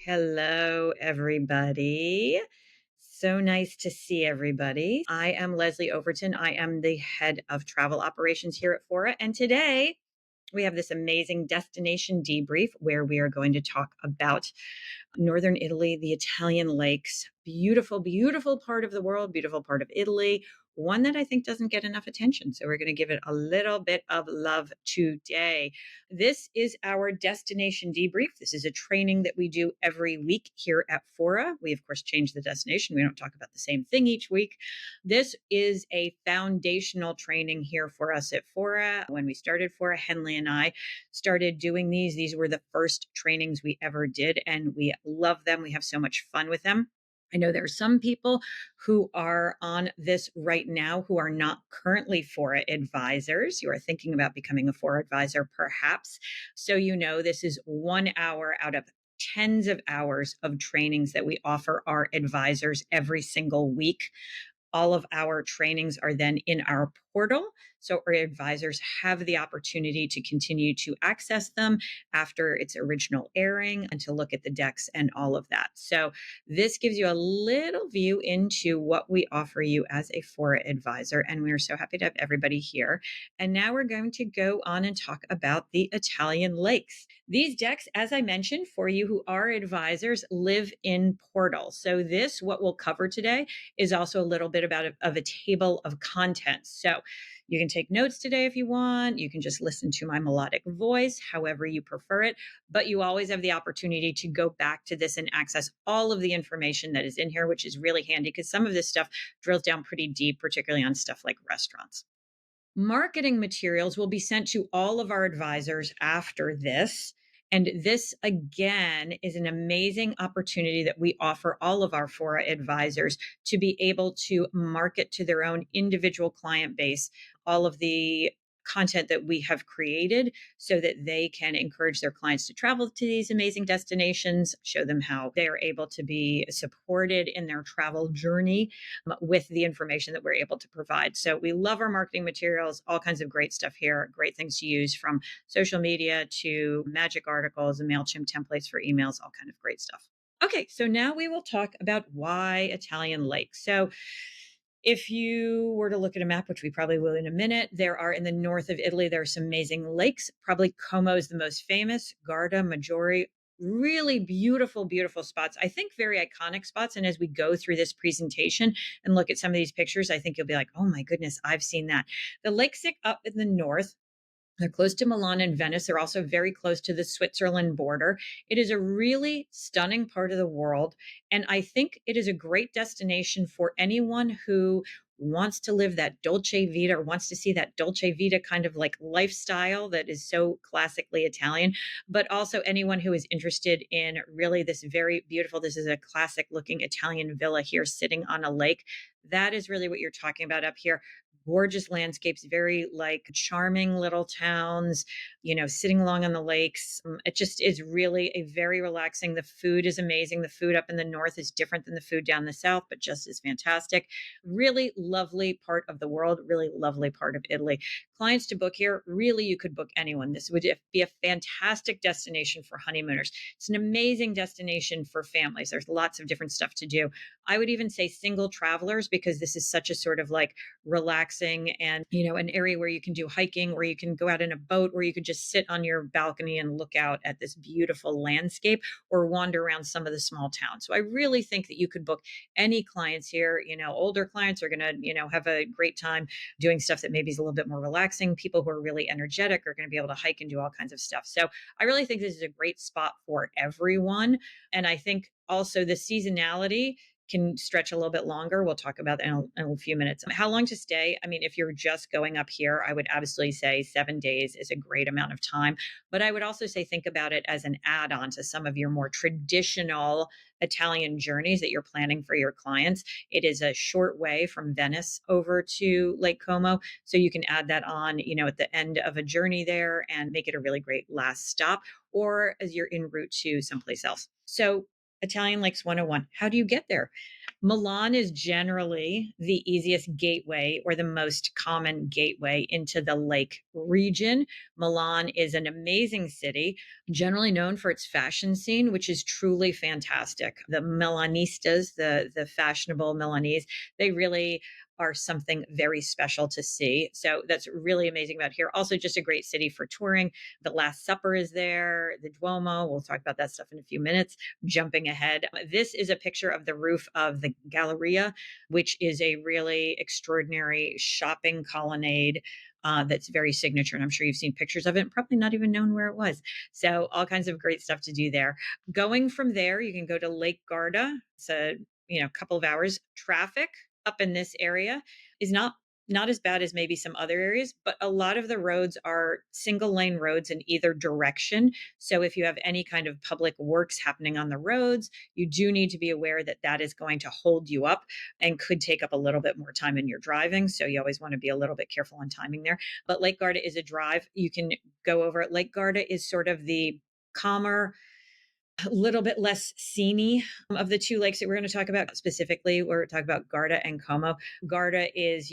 Hello, everybody. So nice to see everybody. I am Leslie Overton. I am the head of travel operations here at Fora. And today we have this amazing destination debrief where we are going to talk about northern Italy, the Italian lakes. Beautiful, beautiful part of the world, beautiful part of Italy. One that I think doesn't get enough attention. So we're going to give it a little bit of love today. This is our destination debrief. This is a training that we do every week here at Fora. We, of course, change the destination. We don't talk about the same thing each week. This is a foundational training here for us at Fora. When we started Fora, Henley and I started doing these. These were the first trainings we ever did, and we love them. We have so much fun with them. I know there are some people who are on this right now who are not currently Fora advisors. You are thinking about becoming a Fora advisor, perhaps. So, this is 1 hour out of tens of hours of trainings that we offer our advisors every single week. All of our trainings are then in our portal. So our advisors have the opportunity to continue to access them after its original airing and to look at the decks and all of that. So this gives you a little view into what we offer you as a Fora advisor. And we're so happy to have everybody here. And now we're going to go on and talk about the Italian lakes. These decks, as I mentioned, for you who are advisors, live in portal. So what we'll cover today is also a little bit of a table of contents. So you can take notes today if you want. You can just listen to my melodic voice, however you prefer it. But you always have the opportunity to go back to this and access all of the information that is in here, which is really handy because some of this stuff drills down pretty deep, particularly on stuff like restaurants. Marketing materials will be sent to all of our advisors after this. And this, again, is an amazing opportunity that we offer all of our Fora advisors to be able to market to their own individual client base all of the content that we have created so that they can encourage their clients to travel to these amazing destinations, show them how they are able to be supported in their travel journey with the information that we're able to provide. So we love our marketing materials, all kinds of great stuff here, great things to use from social media to magic articles and MailChimp templates for emails, all kind of great stuff. Okay, so now we will talk about why Italian lakes. So if you were to look at a map, which we probably will in a minute, there are in the north of Italy, there are some amazing lakes. Probably Como is the most famous, Garda, Maggiore, really beautiful, beautiful spots. I think very iconic spots. And as we go through this presentation and look at some of these pictures, I think you'll be like, oh my goodness, I've seen that. The lakes sit up in the north. They're close to Milan and Venice. They're also very close to the Switzerland border. It is a really stunning part of the world. And I think it is a great destination for anyone who wants to live that dolce vita or wants to see that dolce vita kind of like lifestyle that is so classically Italian, but also anyone who is interested in really this very beautiful, this is a classic looking Italian villa here sitting on a lake. That is really what you're talking about up here. Gorgeous landscapes, very like charming little towns, sitting along on the lakes. It just is really a very relaxing. The food is amazing. The food up in the north is different than the food down the south, but just as fantastic. Really lovely part of the world, really lovely part of Italy. Clients to book here, really, you could book anyone. This would be a fantastic destination for honeymooners. It's an amazing destination for families. There's lots of different stuff to do. I would even say single travelers, because this is such a sort of like relaxing and, an area where you can do hiking, where you can go out in a boat, where you could just sit on your balcony and look out at this beautiful landscape or wander around some of the small towns. So I really think that you could book any clients here. Older clients are going to, have a great time doing stuff that maybe is a little bit more relaxing. People who are really energetic are going to be able to hike and do all kinds of stuff. So I really think this is a great spot for everyone. And I think also the seasonality can stretch a little bit longer. We'll talk about that in a few minutes. How long to stay? I mean, if you're just going up here, I would absolutely say 7 days is a great amount of time. But I would also say think about it as an add-on to some of your more traditional Italian journeys that you're planning for your clients. It is a short way from Venice over to Lake Como. So you can add that on, at the end of a journey there and make it a really great last stop, or as you're en route to someplace else. So Italian Lakes 101. How do you get there? Milan is generally the easiest gateway or the most common gateway into the lake region. Milan is an amazing city, generally known for its fashion scene, which is truly fantastic. The Milanistas, the fashionable Milanese, they really are something very special to see. So that's really amazing about here. Also, just a great city for touring. The Last Supper is there, the Duomo. We'll talk about that stuff in a few minutes. Jumping ahead, this is a picture of the roof of the Galleria, which is a really extraordinary shopping colonnade. That's very signature. And I'm sure you've seen pictures of it and probably not even known where it was. So, all kinds of great stuff to do there. Going from there, you can go to Lake Garda. It's a couple of hours. Traffic up in this area is not as bad as maybe some other areas, but a lot of the roads are single lane roads in either direction. So if you have any kind of public works happening on the roads, you do need to be aware that that is going to hold you up and could take up a little bit more time in your driving. So you always want to be a little bit careful on timing there. But Lake Garda is a drive. You can go over it. Lake Garda is sort of the calmer, a little bit less sceney of the two lakes that we're going to talk about. Specifically, we're talking about Garda and Como. Garda is,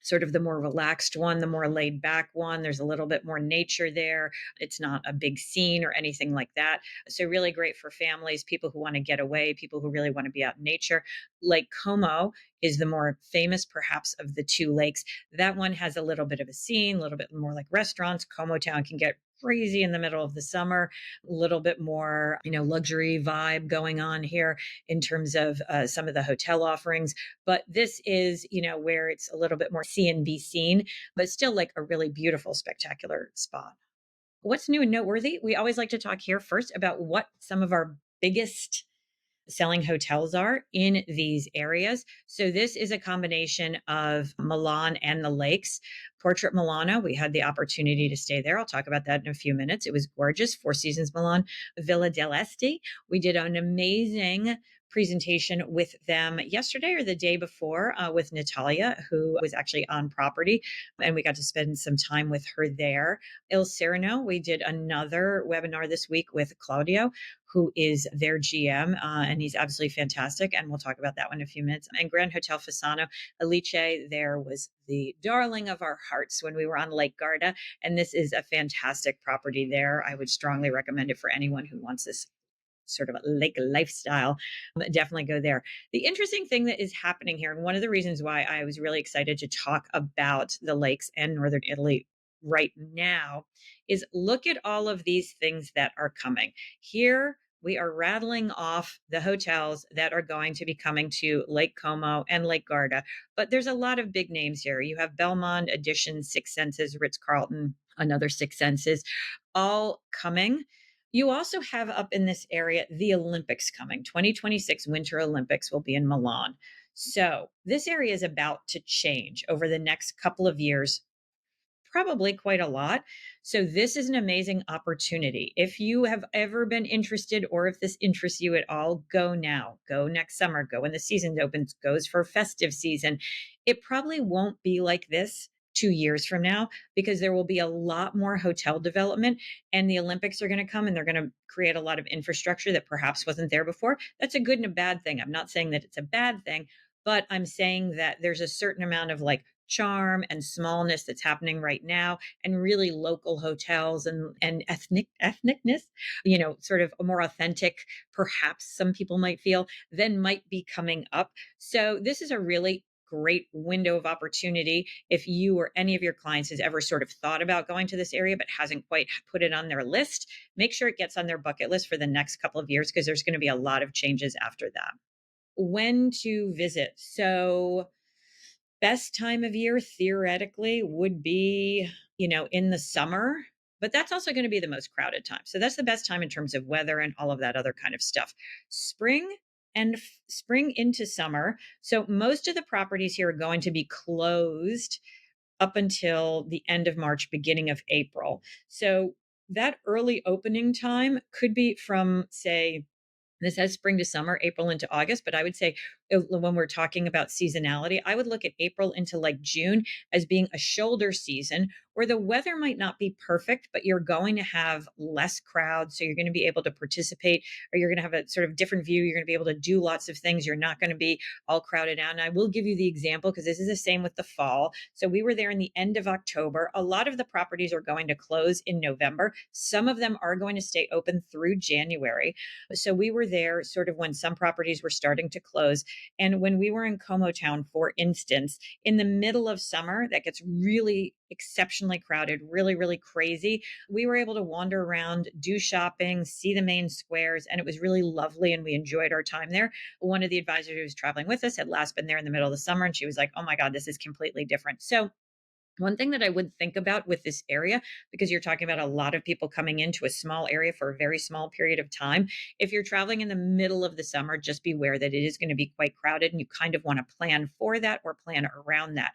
sort of the more relaxed one, the more laid back one. There's a little bit more nature there. It's not a big scene or anything like that. So, really great for families, people who want to get away, people who really want to be out in nature. Lake Como is the more famous, perhaps, of the two lakes. That one has a little bit of a scene, a little bit more like restaurants. Como Town can get crazy in the middle of the summer, a little bit more, luxury vibe going on here in terms of some of the hotel offerings. But this is, where it's a little bit more see and be seen, but still like a really beautiful, spectacular spot. What's new and noteworthy? We always like to talk here first about what some of our biggest selling hotels are in these areas. So this is a combination of Milan and the lakes. Portrait Milano, we had the opportunity to stay there. I'll talk about that in a few minutes. It was gorgeous. Four Seasons Milan. Villa dell'Este, we did an amazing presentation with them yesterday or the day before with Natalia, who was actually on property, and we got to spend some time with her there. Il Sereno, we did another webinar this week with Claudio, who is their GM, and he's absolutely fantastic. And we'll talk about that one in a few minutes. And Grand Hotel Fasano, Alice there was the darling of our hearts when we were on Lake Garda. And this is a fantastic property there. I would strongly recommend it for anyone who wants this sort of a lake lifestyle. Definitely go there. The interesting thing that is happening here, and one of the reasons why I was really excited to talk about the lakes and Northern Italy right now, is look at all of these things that are coming. Here, we are rattling off the hotels that are going to be coming to Lake Como and Lake Garda. But there's a lot of big names here. You have Belmond, Edition, Six Senses, Ritz-Carlton, another Six Senses, all coming. You also have up in this area the Olympics coming. 2026 Winter Olympics will be in Milan. So this area is about to change over the next couple of years, probably quite a lot. So this is an amazing opportunity. If you have ever been interested, or if this interests you at all, go now, go next summer, go when the season opens, goes for festive season. It probably won't be like this 2 years from now, because there will be a lot more hotel development, and the Olympics are going to come and they're going to create a lot of infrastructure that perhaps wasn't there before. That's a good and a bad thing. I'm not saying that it's a bad thing, but I'm saying that there's a certain amount of like charm and smallness that's happening right now, and really local hotels and ethnicness, sort of a more authentic, perhaps some people might feel, then might be coming up. So this is a really great window of opportunity. If you or any of your clients has ever sort of thought about going to this area but hasn't quite put it on their list, make sure it gets on their bucket list for the next couple of years, because there's going to be a lot of changes after that. When to visit? So best time of year theoretically would be, in the summer, but that's also going to be the most crowded time. So that's the best time in terms of weather and all of that other kind of stuff. Spring and spring into summer. So most of the properties here are going to be closed up until the end of March, beginning of April. So that early opening time could be from, say, this says spring to summer, April into August, but I would say when we're talking about seasonality, I would look at April into like June as being a shoulder season where the weather might not be perfect, but you're going to have less crowds. So you're going to be able to participate, or you're going to have a sort of different view. You're going to be able to do lots of things. You're not going to be all crowded out. And I will give you the example because this is the same with the fall. So we were there in the end of October. A lot of the properties are going to close in November. Some of them are going to stay open through January. So we were there sort of when some properties were starting to close. And when we were in Como Town, for instance, in the middle of summer, that gets really exceptionally crowded, really, really crazy. We were able to wander around, do shopping, see the main squares, and it was really lovely. And we enjoyed our time there. One of the advisors who was traveling with us had last been there in the middle of the summer, and she was like, oh my God, this is completely different. So one thing that I would think about with this area, because you're talking about a lot of people coming into a small area for a very small period of time, if you're traveling in the middle of the summer, just beware that it is going to be quite crowded and you kind of want to plan for that or plan around that.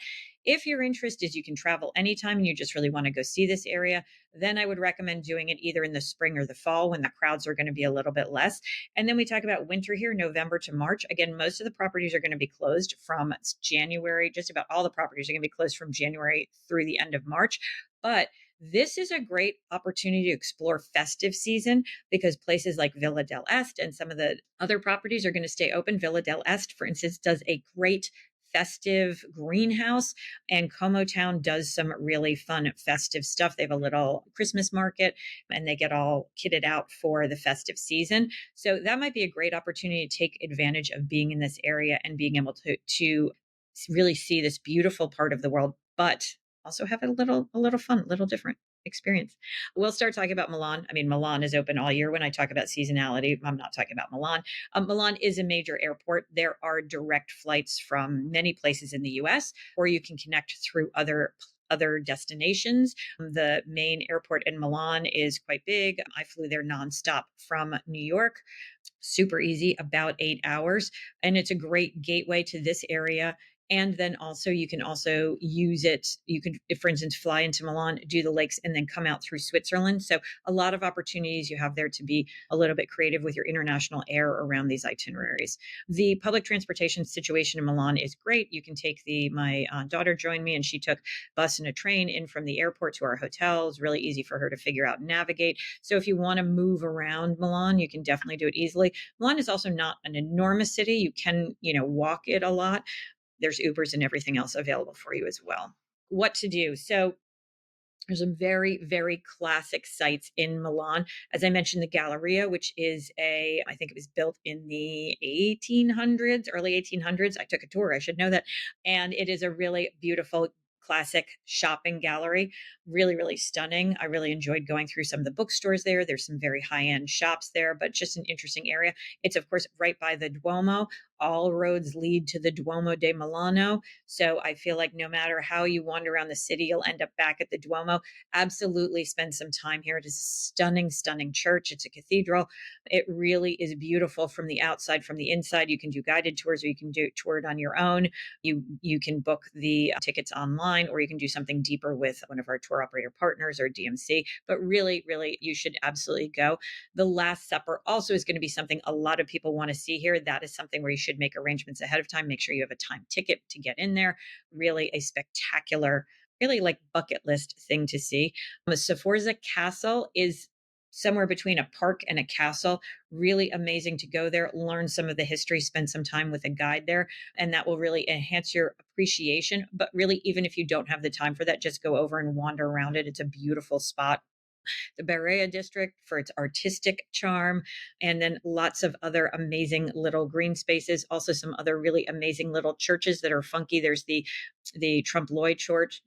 If your interest is you can travel anytime and you just really want to go see this area, then I would recommend doing it either in the spring or the fall when the crowds are going to be a little bit less. And then we talk about winter here, November to March. Again, most of the properties are going to be closed from January. Just about all the properties are going to be closed from January through the end of March. But this is a great opportunity to explore festive season because places like Villa del Este and some of the other properties are going to stay open. Villa del Este, for instance, does a great festive greenhouse, and Como Town does some really fun festive stuff. They have a little Christmas market and they get all kitted out for the festive season. So that might be a great opportunity to take advantage of being in this area and being able to really see this beautiful part of the world, but also have a little fun, a little different experience. We'll start talking about Milan. I mean, Milan is open all year. When I talk about seasonality, I'm not talking about Milan. Milan is a major airport. There are direct flights from many places in the US, or you can connect through other destinations. The main airport in Milan is quite big. I flew there nonstop from New York. Super easy, about 8 hours. And it's a great gateway to this area. And then also, you can also use it. You could, if, for instance, fly into Milan, do the lakes, and then come out through Switzerland. So, a lot of opportunities you have there to be a little bit creative with your international air around these itineraries. The public transportation situation in Milan is great. You can take my daughter joined me, and she took bus and a train in from the airport to our hotel. It's really easy for her to figure out and navigate. So, if you want to move around Milan, you can definitely do it easily. Milan is also not an enormous city. You can, walk it a lot. There's Ubers and everything else available for you as well. What to do? So there's some very, very classic sites in Milan. As I mentioned, the Galleria, which is I think it was built in the 1800s, early 1800s. I took a tour. I should know that. And it is a really beautiful classic shopping gallery. Really, really stunning. I really enjoyed going through some of the bookstores there. There's some very high-end shops there, but just an interesting area. It's, of course, right by the Duomo. All roads lead to the Duomo de Milano. So I feel like no matter how you wander around the city, you'll end up back at the Duomo. Absolutely spend some time here. It is a stunning, stunning church. It's a cathedral. It really is beautiful from the outside. From the inside, you can do guided tours or you can tour it on your own. You can book the tickets online, or you can do something deeper with one of our tour operator partners or DMC. But really, really, you should absolutely go. The Last Supper also is going to be something a lot of people want to see here. That is something where you should make arrangements ahead of time. Make sure you have a time ticket to get in there. Really a spectacular, really like bucket list thing to see. The Sforza Castle is somewhere between a park and a castle. Really amazing to go there, learn some of the history, spend some time with a guide there, and that will really enhance your appreciation. But really, even if you don't have the time for that, just go over and wander around it. It's a beautiful spot. The Berea district for its artistic charm, and then lots of other amazing little green spaces. Also, some other really amazing little churches that are funky. There's the Trump Lloyd Church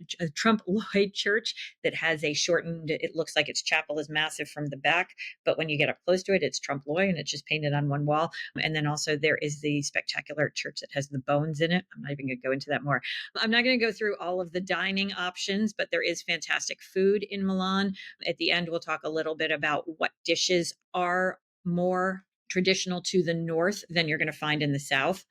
that has a shortened. It looks like its chapel is massive from the back, but when you get up close to it, it's Trump Lloyd, and it's just painted on one wall. And then also there is the spectacular church that has the bones in it. I'm not even going to go into that more. I'm not going to go through all of the dining options, but there is fantastic food in Milan. At the end, we'll talk a little bit about what dishes are more traditional to the north than you're going to find in the south.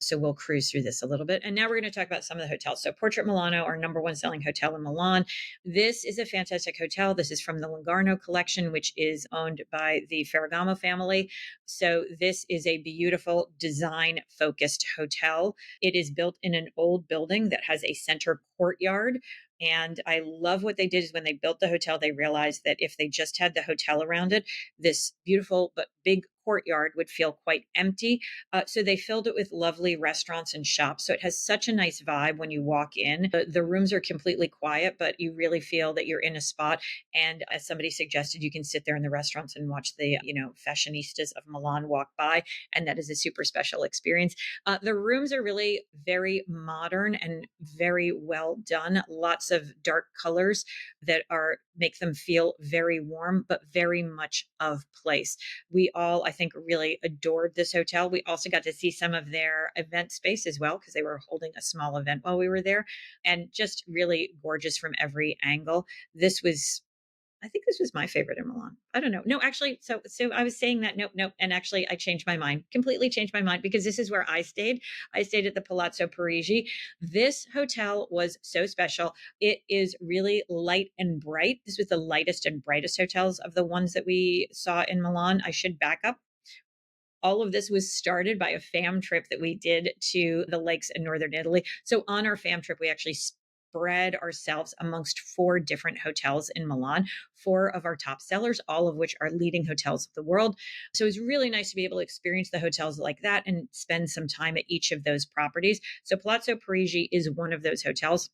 So we'll cruise through this a little bit. And now we're going to talk about some of the hotels. So Portrait Milano, our number one selling hotel in Milan. This is a fantastic hotel. This is from the Lungarno collection, which is owned by the Ferragamo family. So this is a beautiful design focused hotel. It is built in an old building that has a center courtyard. And I love what they did is when they built the hotel, they realized that if they just had the hotel around it, this beautiful but big courtyard would feel quite empty. So they filled it with lovely restaurants and shops. So it has such a nice vibe when you walk in. The rooms are completely quiet, but you really feel that you're in a spot. And as somebody suggested, you can sit there in the restaurants and watch the, fashionistas of Milan walk by. And that is a super special experience. The rooms are really very modern and very well done. Lots of dark colors that are make them feel very warm, but very much of place. We all, I think, really adored this hotel. We also got to see some of their event space as well, because they were holding a small event while we were there, and just really gorgeous from every angle. This was I think this was my favorite in Milan. I don't know. No, actually, so I was saying that nope, and actually I changed my mind. Completely changed my mind because this is where I stayed. I stayed at the Palazzo Parigi. This hotel was so special. It is really light and bright. This was the lightest and brightest hotels of the ones that we saw in Milan. I should back up. All of this was started by a fam trip that we did to the lakes in northern Italy. So on our fam trip, we actually spread ourselves amongst four different hotels in Milan, four of our top sellers, all of which are leading hotels of the world. So it was really nice to be able to experience the hotels like that and spend some time at each of those properties. So Palazzo Parigi is one of those hotels.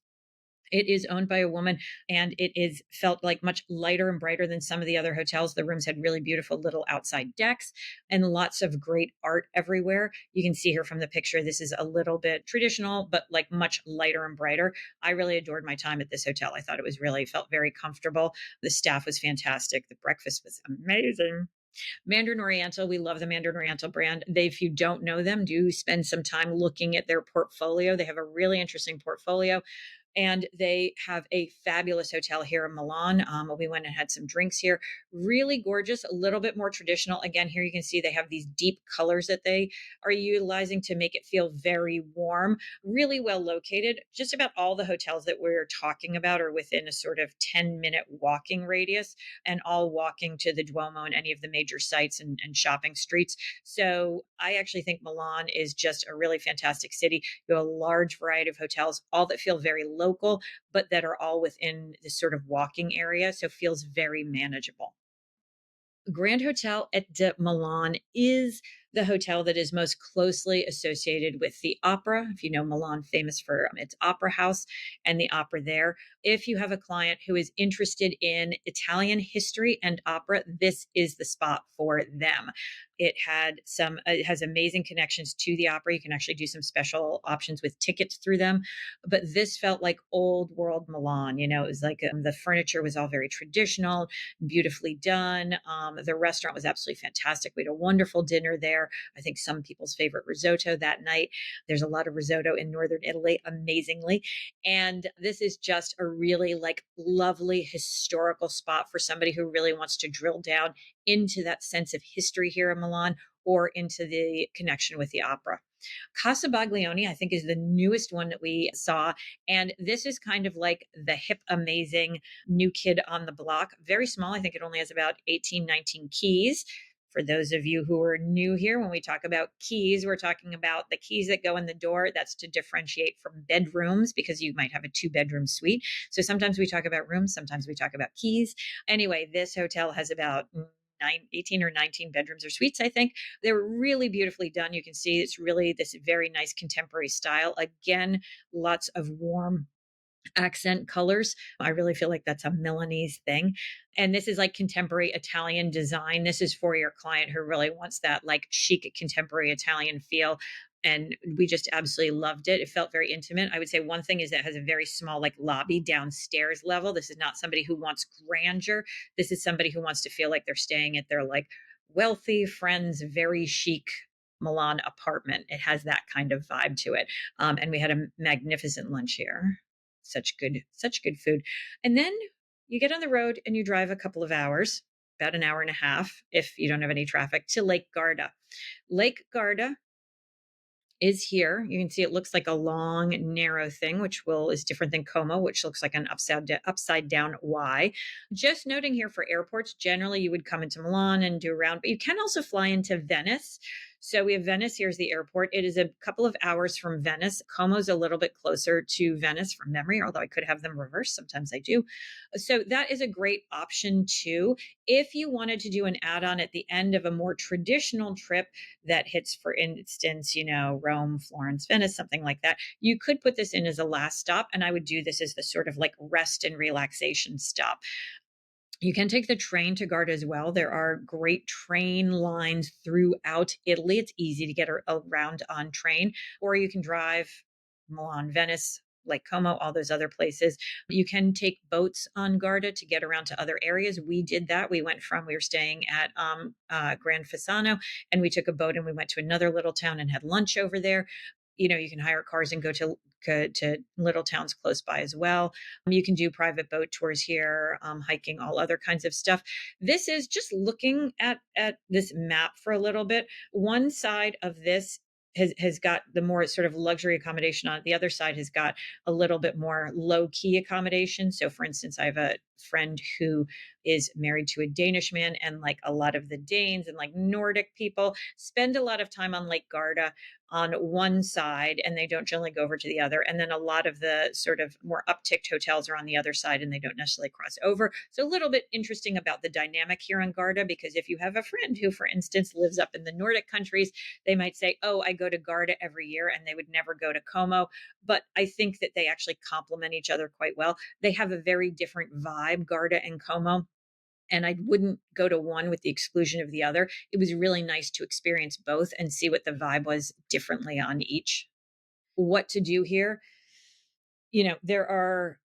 It is owned by a woman, and it is felt like much lighter and brighter than some of the other hotels. The rooms had really beautiful little outside decks and lots of great art everywhere. You can see here from the picture, this is a little bit traditional, but like much lighter and brighter. I really adored my time at this hotel. I thought it was really felt very comfortable. The staff was fantastic. The breakfast was amazing. Mandarin Oriental, we love the Mandarin Oriental brand. They, if you don't know them, do spend some time looking at their portfolio. They have a really interesting portfolio, and they have a fabulous hotel here in Milan. We went and had some drinks here. Really gorgeous, a little bit more traditional. Again, here you can see they have these deep colors that they are utilizing to make it feel very warm. Really well located. Just about all the hotels that we're talking about are within a sort of 10-minute walking radius, and all walking to the Duomo and any of the major sites and shopping streets. So I actually think Milan is just a really fantastic city. You have a large variety of hotels, all that feel very local, but that are all within this sort of walking area. So feels very manageable. Grand Hotel at de Milan is the hotel that is most closely associated with the opera. If you know Milan, famous for its opera house and the opera there. If you have a client who is interested in Italian history and opera, this is the spot for them. It has amazing connections to the opera. You can actually do some special options with tickets through them. But this felt like old world Milan. It was like the furniture was all very traditional, beautifully done. The restaurant was absolutely fantastic. We had a wonderful dinner there. I think some people's favorite risotto that night. There's a lot of risotto in northern Italy, amazingly. And this is just a really like lovely historical spot for somebody who really wants to drill down into that sense of history here in Milan or into the connection with the opera. Casa Baglioni, I think, is the newest one that we saw. And this is kind of like the hip, amazing new kid on the block. Very small. I think it only has about 18, 19 keys. For those of you who are new here, when we talk about keys, we're talking about the keys that go in the door. That's to differentiate from bedrooms, because you might have a 2-bedroom suite. So sometimes we talk about rooms, sometimes we talk about keys. Anyway, this hotel has about 18 or 19 bedrooms or suites, I think. They're really beautifully done. You can see it's really this very nice contemporary style. Again, lots of warm accent colors. I really feel like that's a Milanese thing. And this is like contemporary Italian design. This is for your client who really wants that like chic contemporary Italian feel. And we just absolutely loved it. It felt very intimate. I would say one thing is that it has a very small like lobby downstairs level. This is not somebody who wants grandeur. This is somebody who wants to feel like they're staying at their like wealthy friends, very chic Milan apartment. It has that kind of vibe to it. And we had a magnificent lunch here. Such good food. And then you get on the road and you drive a couple of hours, about an hour and a half, if you don't have any traffic, to Lake Garda. Lake Garda is here. You can see it looks like a long, narrow thing, which will is different than Como, which looks like an upside down Y. Just noting here for airports, generally you would come into Milan and do around, but you can also fly into Venice. So we have Venice. Here's the airport. It is a couple of hours from Venice. Como's a little bit closer to Venice from memory, although I could have them reversed. Sometimes I do. So that is a great option too. If you wanted to do an add on at the end of a more traditional trip, that hits, for instance, Rome, Florence, Venice, something like that. You could put this in as a last stop, and I would do this as the sort of like rest and relaxation stop. You can take the train to Garda as well. There are great train lines throughout Italy. It's easy to get around on train, or you can drive Milan, Venice, like Como, all those other places. You can take boats on Garda to get around to other areas. We did that. We were staying at Gran Fasano, and we took a boat and we went to another little town and had lunch over there. You can hire cars and go to little towns close by as well. You can do private boat tours here, hiking, all other kinds of stuff. This is just looking at this map for a little bit. One side of this has got the more sort of luxury accommodation on it. The other side has got a little bit more low key accommodation. So, for instance, I have a friend who is married to a Danish man, and like a lot of the Danes and like Nordic people spend a lot of time on Lake Garda on one side, and they don't generally go over to the other. And then a lot of the sort of more upticked hotels are on the other side, and they don't necessarily cross over. So a little bit interesting about the dynamic here on Garda, because if you have a friend who, for instance, lives up in the Nordic countries, they might say, oh, I go to Garda every year, and they would never go to Como. But I think that they actually complement each other quite well. They have a very different vibe, Garda and Como, and I wouldn't go to one with the exclusion of the other. It was really nice to experience both and see what the vibe was differently on each. What to do here? There are,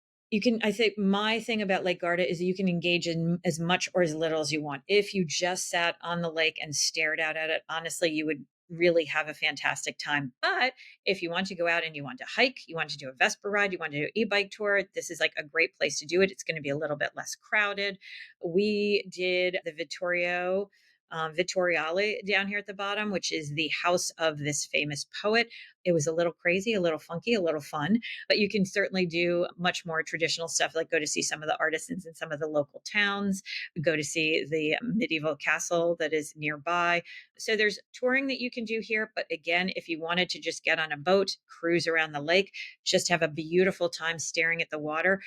I think my thing about Lake Garda is that you can engage in as much or as little as you want. If you just sat on the lake and stared out at it, honestly, you would really have a fantastic time. But if you want to go out and you want to hike, you want to do a Vespa ride, you want to do an e-bike tour, this is like a great place to do it. It's going to be a little bit less crowded. We did the Vittoriale down here at the bottom, which is the house of this famous poet. It was a little crazy, a little funky, a little fun, but you can certainly do much more traditional stuff, like go to see some of the artisans in some of the local towns, go to see the medieval castle that is nearby. So there's touring that you can do here. But again, if you wanted to just get on a boat, cruise around the lake, just have a beautiful time staring at the water,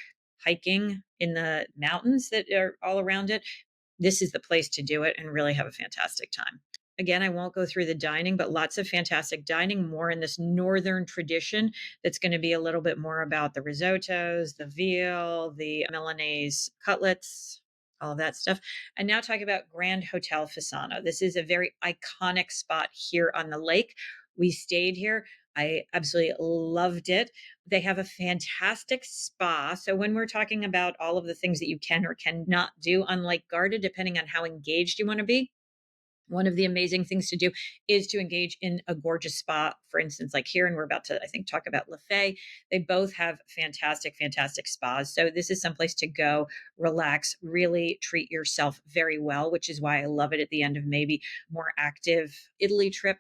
hiking in the mountains that are all around it, this is the place to do it and really have a fantastic time. Again, I won't go through the dining, but lots of fantastic dining, more in this northern tradition that's going to be a little bit more about the risottos, the veal, the Milanese cutlets, all of that stuff. And now talk about Grand Hotel Fasano. This is a very iconic spot here on the lake. We stayed here. I absolutely loved it. They have a fantastic spa. So when we're talking about all of the things that you can or cannot do on Lake Garda, depending on how engaged you want to be, one of the amazing things to do is to engage in a gorgeous spa, for instance, like here. And we're about to, I think, talk about Le Fay. They both have fantastic, fantastic spas. So this is someplace to go, relax, really treat yourself very well, which is why I love it at the end of maybe more active Italy trip,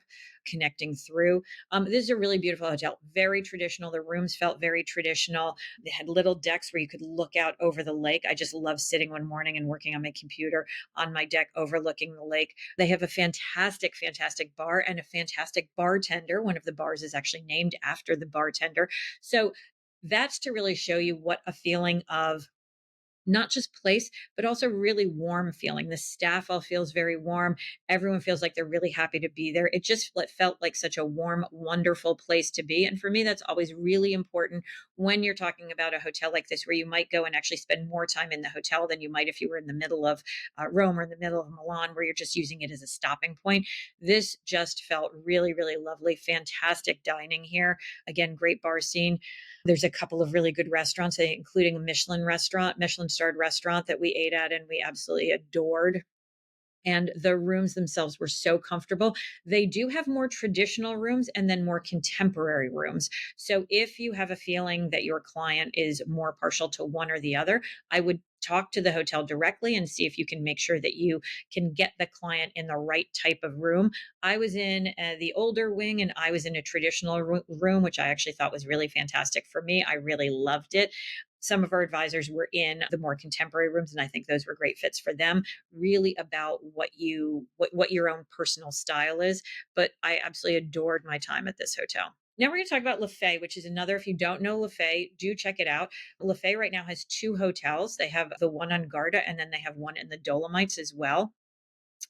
connecting through. This is a really beautiful hotel, very traditional. The rooms felt very traditional. They had little decks where you could look out over the lake. I just love sitting one morning and working on my computer on my deck overlooking the lake. They have a fantastic, fantastic bar and a fantastic bartender. One of the bars is actually named after the bartender. So that's to really show you what a feeling of not just place, but also really warm feeling. The staff all feels very warm. Everyone feels like they're really happy to be there. It just felt like such a warm, wonderful place to be. And for me, that's always really important when you're talking about a hotel like this, where you might go and actually spend more time in the hotel than you might if you were in the middle of Rome or in the middle of Milan, where you're just using it as a stopping point. This just felt really, really lovely. Fantastic dining here. Again, great bar scene. There's a couple of really good restaurants, including a Michelin starred restaurant that we ate at and we absolutely adored. and the rooms themselves were so comfortable. They do have more traditional rooms and then more contemporary rooms. So if you have a feeling that your client is more partial to one or the other, I would talk to the hotel directly and see if you can make sure that you can get the client in the right type of room. I was in the older wing and I was in a traditional room, which I actually thought was really fantastic for me. I really loved it. Some of our advisors were in the more contemporary rooms, and I think those were great fits for them. Really about what your own personal style is. But I absolutely adored my time at this hotel. Now we're going to talk about LaFay, which is another. If you don't know LaFay, do check it out. LaFay right now has two hotels. They have the one on Garda, and then they have one in the Dolomites as well.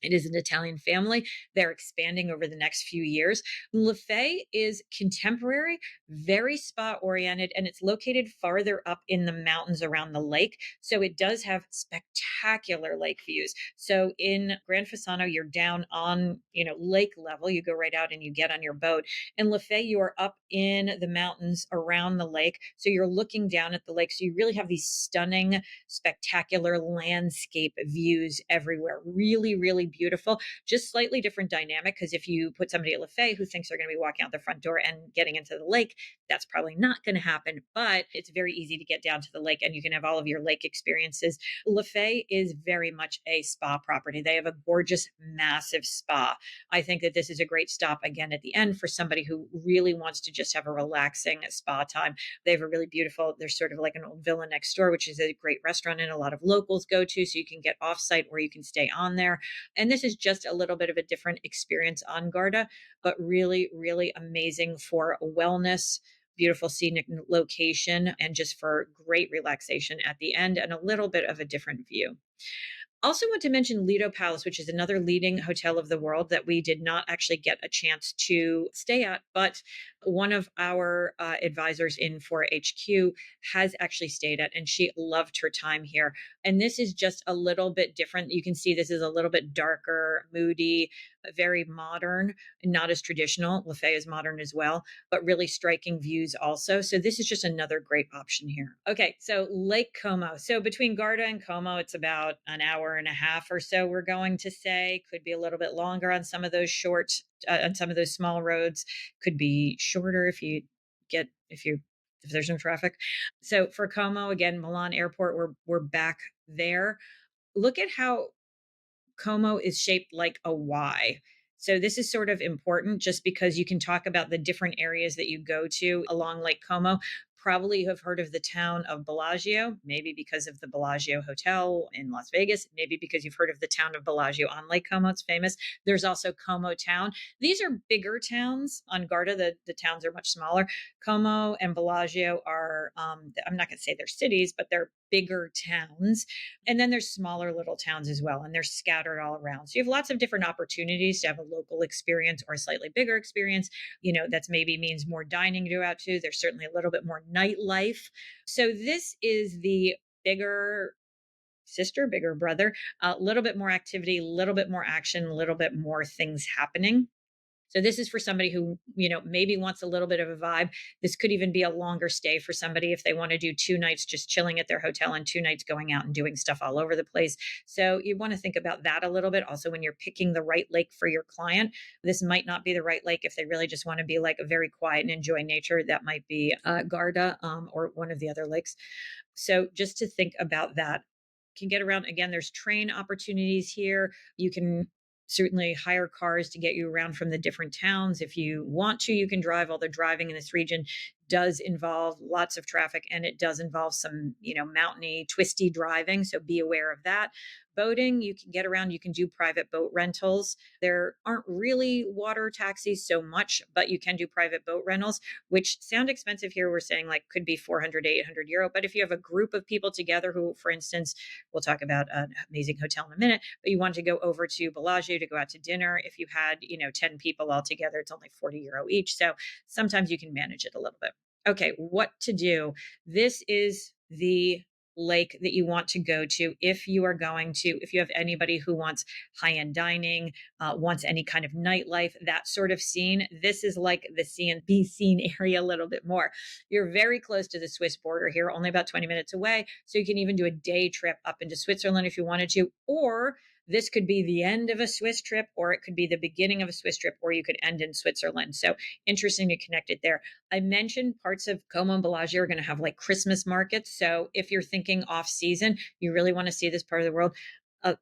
It is an Italian family. They're expanding over the next few years. Le Fay is contemporary, very spa oriented, and it's located farther up in the mountains around the lake. So it does have spectacular lake views. So in Grand Fasano, you're down on, lake level. You go right out and you get on your boat. In Le Fay, you are up in the mountains around the lake. So you're looking down at the lake. So you really have these stunning, spectacular landscape views everywhere. Really, really beautiful. Just slightly different dynamic, because if you put somebody at LaFay who thinks they're going to be walking out the front door and getting into the lake, that's probably not going to happen. But it's very easy to get down to the lake and you can have all of your lake experiences. LaFay is very much a spa property. They have a gorgeous, massive spa. I think that this is a great stop again at the end for somebody who really wants to just have a relaxing spa time. They have a really beautiful, there's sort of like an old villa next door, which is a great restaurant and a lot of locals go to. So you can get offsite or you can stay on there. And this is just a little bit of a different experience on Garda, but really, really amazing for wellness, beautiful scenic location, and just for great relaxation at the end and a little bit of a different view. Also want to mention Lido Palace, which is another leading hotel of the world that we did not actually get a chance to stay at, but one of our advisors in Fora HQ has actually stayed at, and she loved her time here. And this is just a little bit different. You can see this is a little bit darker, moody, very modern, not as traditional. LaFay is modern as well, but really striking views also. So this is just another great option here. Okay, so Lake Como. So between Garda and Como, it's about an hour and a half or so, we're going to say. Could be a little bit longer on some of those on some of those small roads. Could be shorter if there's no traffic. So for Como, again, Milan Airport, we're back there. Look at how Como is shaped like a Y. So this is sort of important just because you can talk about the different areas that you go to along Lake Como. Probably you have heard of the town of Bellagio, maybe because of the Bellagio Hotel in Las Vegas, maybe because you've heard of the town of Bellagio on Lake Como. It's famous. There's also Como Town. These are bigger towns. On Garda, the towns are much smaller. Como and Bellagio are, I'm not going to say they're cities, but they're bigger towns. And then there's smaller little towns as well, and they're scattered all around. So you have lots of different opportunities to have a local experience or a slightly bigger experience. That's maybe means more dining to go out to. There's certainly a little bit more nightlife. So this is the bigger sister, bigger brother, a little bit more activity, a little bit more action, a little bit more things happening. So this is for somebody who, maybe wants a little bit of a vibe. This could even be a longer stay for somebody if they want to do 2 nights just chilling at their hotel and 2 nights going out and doing stuff all over the place. So you want to think about that a little bit. Also, when you're picking the right lake for your client, this might not be the right lake if they really just want to be like a very quiet and enjoy nature. That might be Garda or one of the other lakes. So just to think about that. Can get around again. There's train opportunities here. You can certainly hire cars to get you around from the different towns. If you want to, you can drive, although driving in this region does involve lots of traffic and it does involve some, mountainy, twisty driving. So be aware of that. Boating, you can get around, you can do private boat rentals. There aren't really water taxis so much, but you can do private boat rentals, which sound expensive here. We're saying like could be 400 to 800 euro. But if you have a group of people together who, for instance, we'll talk about an amazing hotel in a minute, but you want to go over to Bellagio to go out to dinner. If you had, 10 people all together, it's only 40 euro each. So sometimes you can manage it a little bit. Okay, what to do? This is the lake that you want to go to if you have anybody who wants high-end dining, wants any kind of nightlife, that sort of scene. This is like the C and B scene area a little bit more. You're very close to the Swiss border here, only about 20 minutes away. So you can even do a day trip up into Switzerland if you wanted to, or This could be the end of a Swiss trip, or it could be the beginning of a Swiss trip, or you could end in Switzerland. So interesting to connect it there. I mentioned parts of Como and Bellagio are going to have like Christmas markets. So if you're thinking off season, you really want to see this part of the world.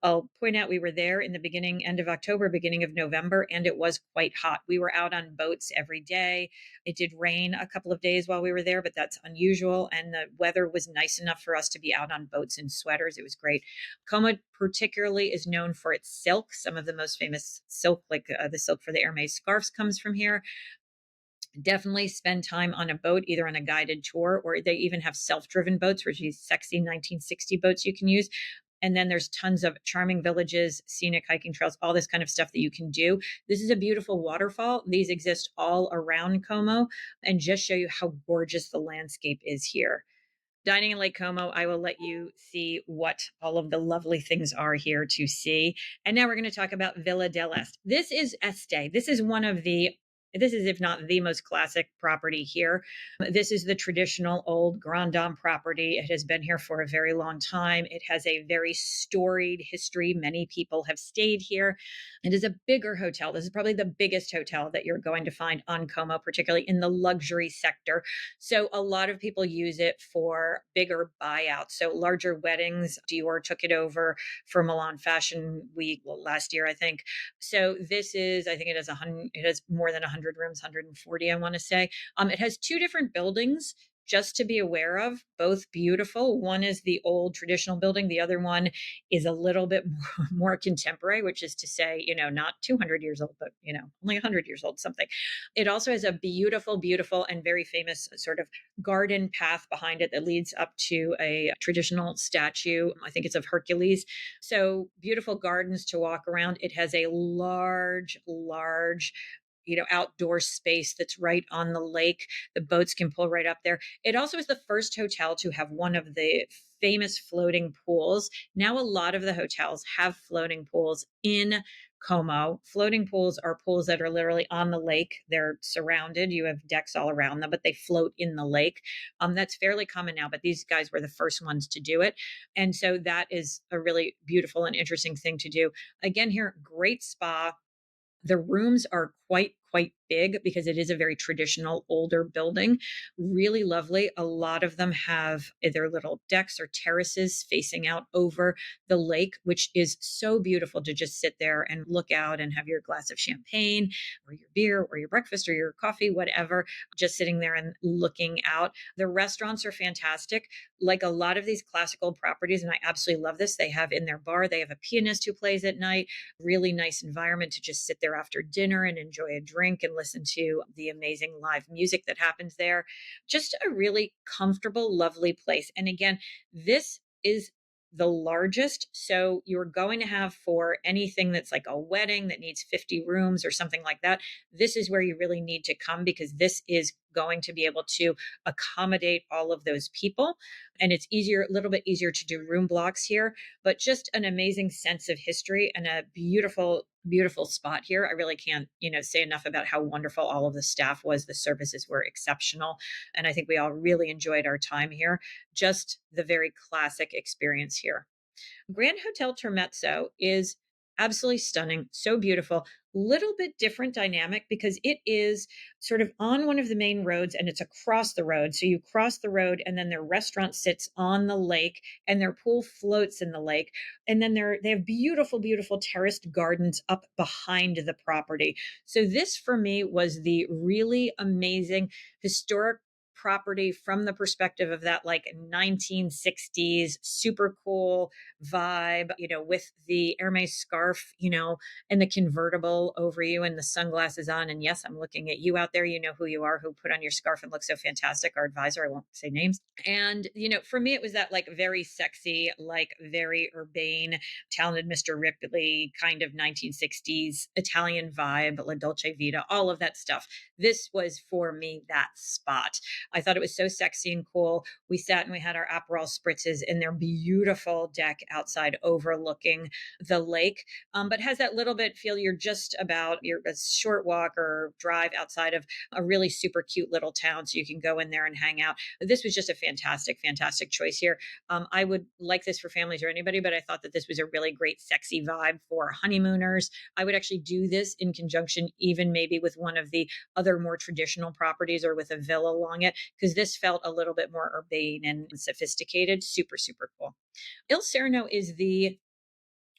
I'll point out we were there in the end of October, beginning of November, and it was quite hot. We were out on boats every day. It did rain a couple of days while we were there, but that's unusual. And the weather was nice enough for us to be out on boats in sweaters. It was great. Como particularly is known for its silk. Some of the most famous silk, like the silk for the Hermes scarves, comes from here. Definitely spend time on a boat, either on a guided tour, or they even have self-driven boats, which are these sexy 1960 boats you can use. And then there's tons of charming villages, scenic hiking trails, all this kind of stuff that you can do. This is a beautiful waterfall. These exist all around Como, and just show you how gorgeous the landscape is here. Dining in Lake Como, I will let you see what all of the lovely things are here to see. And now we're going to talk about Villa del Este. This is Este. This is, if not the most classic property here. This is the traditional old Grand Dame property. It has been here for a very long time. It has a very storied history. Many people have stayed here. It is a bigger hotel. This is probably the biggest hotel that you're going to find on Como, particularly in the luxury sector. So a lot of people use it for bigger buyouts. So larger weddings. Dior took it over for Milan Fashion Week last year, I think. So this is, I think it has more than 100 rooms, 140, I want to say. It has two different buildings just to be aware of, both beautiful. One is the old traditional building. The other one is a little bit more contemporary, which is to say, not 200 years old, but, only 100 years old, something. It also has a beautiful, beautiful and very famous sort of garden path behind it that leads up to a traditional statue. I think it's of Hercules. So beautiful gardens to walk around. It has a large, large outdoor space that's right on the lake. The boats can pull right up there. It also is the first hotel to have one of the famous floating pools. Now, a lot of the hotels have floating pools in Como. Floating pools are pools that are literally on the lake. They're surrounded. You have decks all around them, but they float in the lake. That's fairly common now, but these guys were the first ones to do it. And so that is a really beautiful and interesting thing to do. Again, here, great spa. The rooms are quite big because it is a very traditional older building. Really lovely. A lot of them have either little decks or terraces facing out over the lake, which is so beautiful to just sit there and look out and have your glass of champagne or your beer or your breakfast or your coffee, whatever, just sitting there and looking out. The restaurants are fantastic. Like a lot of these classical properties, and I absolutely love this, they have in their bar, they have a pianist who plays at night. Really nice environment to just sit there after dinner and enjoy a drink and listen to the amazing live music that happens there. Just a really comfortable, lovely place. And again, this is the largest. So you're going to have, for anything that's like a wedding that needs 50 rooms or something like that, this is where you really need to come, because this is going to be able to accommodate all of those people. And it's a little bit easier to do room blocks here, but just an amazing sense of history and a beautiful, beautiful spot here. I really can't, say enough about how wonderful all of the staff was. The services were exceptional. And I think we all really enjoyed our time here. Just the very classic experience here. Grand Hotel Termezzo is absolutely stunning, so beautiful. Little bit different dynamic because it is sort of on one of the main roads and it's across the road. So you cross the road and then their restaurant sits on the lake and their pool floats in the lake. And then they have beautiful, beautiful terraced gardens up behind the property. So this for me was the really amazing historic property from the perspective of that like 1960s super cool vibe, with the Hermes scarf, and the convertible over you and the sunglasses on. And yes, I'm looking at you out there. You know who you are, who put on your scarf and look so fantastic. Our advisor, I won't say names. And, for me, it was that like very sexy, like very urbane, talented Mr. Ripley kind of 1960s Italian vibe, La Dolce Vita, all of that stuff. This was for me that spot. I thought it was so sexy and cool. We sat and we had our Aperol spritzes in their beautiful deck outside overlooking the lake, but has that little bit feel you're a short walk or drive outside of a really super cute little town. So you can go in there and hang out. This was just a fantastic, fantastic choice here. I would like this for families or anybody, but I thought that this was a really great, sexy vibe for honeymooners. I would actually do this in conjunction, even maybe with one of the other more traditional properties or with a villa along it, because this felt a little bit more urbane and sophisticated. Super, super cool. Il Sereno is the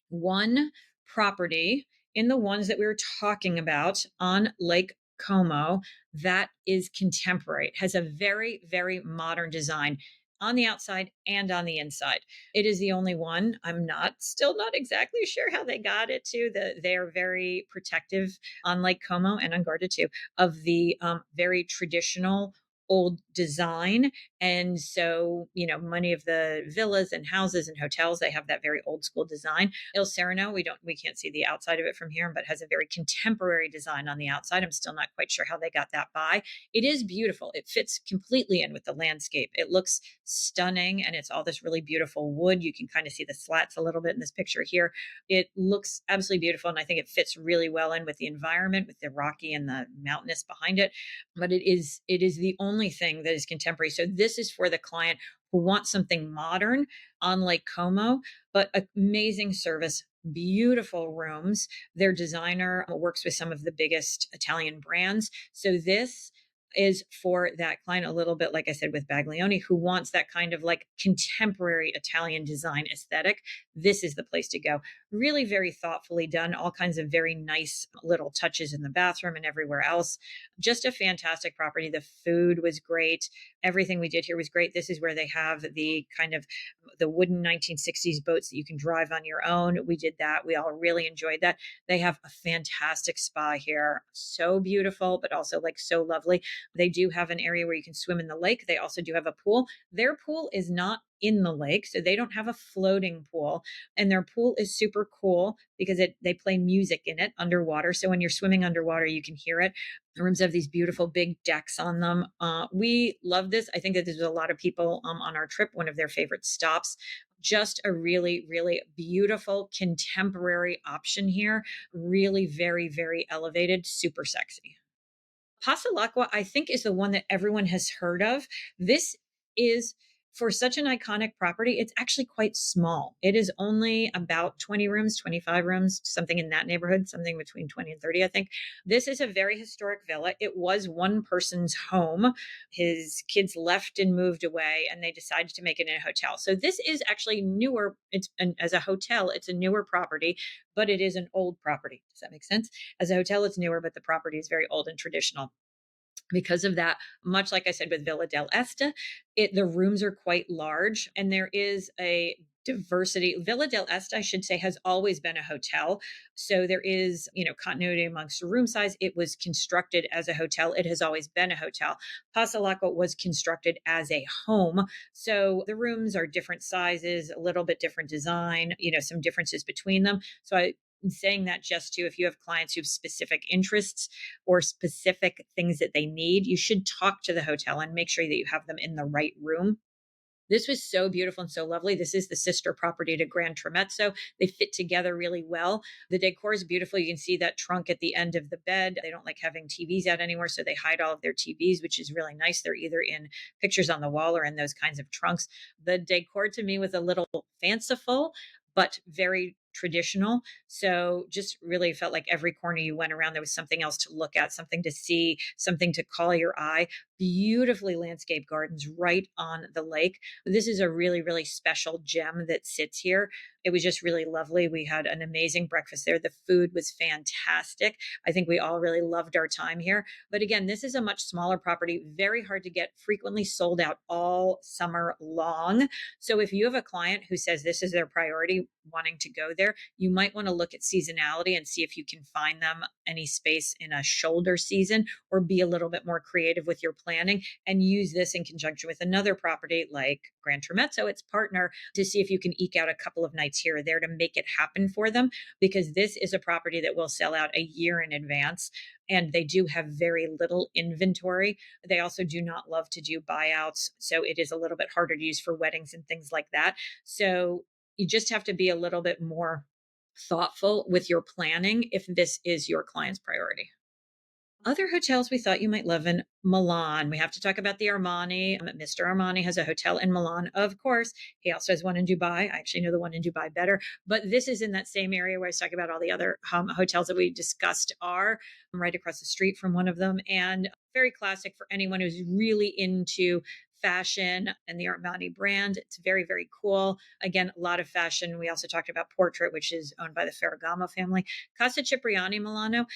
one property in the ones that we were talking about on Lake Como that is contemporary. It has a very, very modern design on the outside and on the inside. It is the only one. I'm still not exactly sure how they got it to. They are very protective on Lake Como and unguarded too of the very traditional old design. And so, many of the villas and houses and hotels, they have that very old school design. Il Sereno, we can't see the outside of it from here, but has a very contemporary design on the outside. I'm still not quite sure how they got that by. It is beautiful. It fits completely in with the landscape. It looks stunning, and it's all this really beautiful wood. You can kind of see the slats a little bit in this picture here. It looks absolutely beautiful, and I think it fits really well in with the environment, with the rocky and the mountainous behind it. But it is the only thing that is contemporary. So this is for the client who wants something modern on Lake Como, but amazing service, beautiful rooms. Their designer works with some of the biggest Italian brands. So this is for that client, a little bit like I said with Baglioni, who wants that kind of like contemporary Italian design aesthetic. This is the place to go. Really very thoughtfully done, all kinds of very nice little touches in the bathroom and everywhere else. Just a fantastic property. The food was great. Everything we did here was great. This is where they have the kind of the wooden 1960s boats that you can drive on your own. We did that. We all really enjoyed that. They have a fantastic spa here. So beautiful, but also like so lovely. They do have an area where you can swim in the lake. They also do have a pool. Their pool is not in the lake, so they don't have a floating pool. And their pool is super cool because they play music in it underwater. So when you're swimming underwater, you can hear it. The rooms have these beautiful big decks on them. We love this. I think that there's a lot of people on our trip, one of their favorite stops. Just a really, really beautiful contemporary option here. Really very, very elevated, super sexy. Pasalacqua, I think, is the one that everyone has heard of. This is for such an iconic property, it's actually quite small. It is only about 20 rooms, 25 rooms, something in that neighborhood, something between 20 and 30, I think. This is a very historic villa. It was one person's home. His kids left and moved away, and they decided to make it a hotel. So this is actually newer. As a hotel, it's a newer property, but it is an old property. Does that make sense? As a hotel, it's newer, but the property is very old and traditional. Because of that, much like I said with Villa del Este, the rooms are quite large, and there is a diversity. Villa del Este, I should say, has always been a hotel. So there is, continuity amongst the room size. It was constructed as a hotel. It has always been a hotel. Pasalacqua was constructed as a home. So the rooms are different sizes, a little bit different design, some differences between them. So I'm saying that just to, if you have clients who have specific interests or specific things that they need, you should talk to the hotel and make sure that you have them in the right room. This was so beautiful and so lovely. This is the sister property to Grand Tramezzo. They fit together really well. The decor is beautiful. You can see that trunk at the end of the bed. They don't like having TVs out anymore, so they hide all of their TVs, which is really nice. They're either in pictures on the wall or in those kinds of trunks. The decor to me was a little fanciful, but very traditional. So just really felt like every corner you went around, there was something else to look at, something to see, something to call your eye. Beautifully landscaped gardens right on the lake. This is a really, really special gem that sits here. It was just really lovely. We had an amazing breakfast there. The food was fantastic. I think we all really loved our time here. But again, this is a much smaller property, very hard to get, frequently sold out all summer long. So if you have a client who says this is their priority, wanting to go there, you might want to look at seasonality and see if you can find them any space in a shoulder season, or be a little bit more creative with your planning, and use this in conjunction with another property like Gran Tramezzo, its partner, to see if you can eke out a couple of nights here or there to make it happen for them, because this is a property that will sell out a year in advance. And they do have very little inventory. They also do not love to do buyouts. So it is a little bit harder to use for weddings and things like that. So you just have to be a little bit more thoughtful with your planning if this is your client's priority. Other hotels we thought you might love in Milan. We have to talk about the Armani. Mr. Armani has a hotel in Milan, of course. He also has one in Dubai. I actually know the one in Dubai better, but this is in that same area where I was talking about all the other hotels that we discussed are right across the street from one of them. And very classic for anyone who's really into fashion and the Armani brand. It's very, very cool. Again, a lot of fashion. We also talked about Portrait, which is owned by the Ferragamo family. Casa Cipriani Milano.